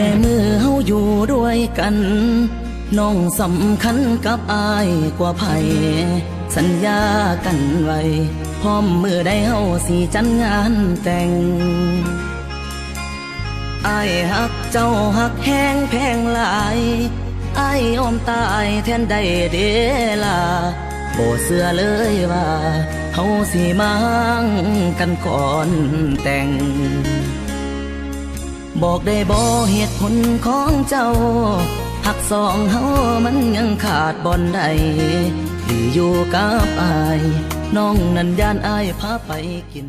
แต่มือเฮาอยู่ด้วยกันน้องสำคัญกับอายกว่าไผสัญญากันไว้พร้อมมือได้เฮาสิจัดงานแต่งอายฮักเจ้าฮักแห้งแพงหลายอายยอมตายแทนได้เดล่ะบ่เชื่อเลยว่าเฮาสิมาห่างกันก่อนแต่งบอกได้บ่เหตุผลของเจ้าหักสองเฮามันยังขาดบ่อนใดที่อยู่กับอายน้องนั้นย่านอายพาไปกิน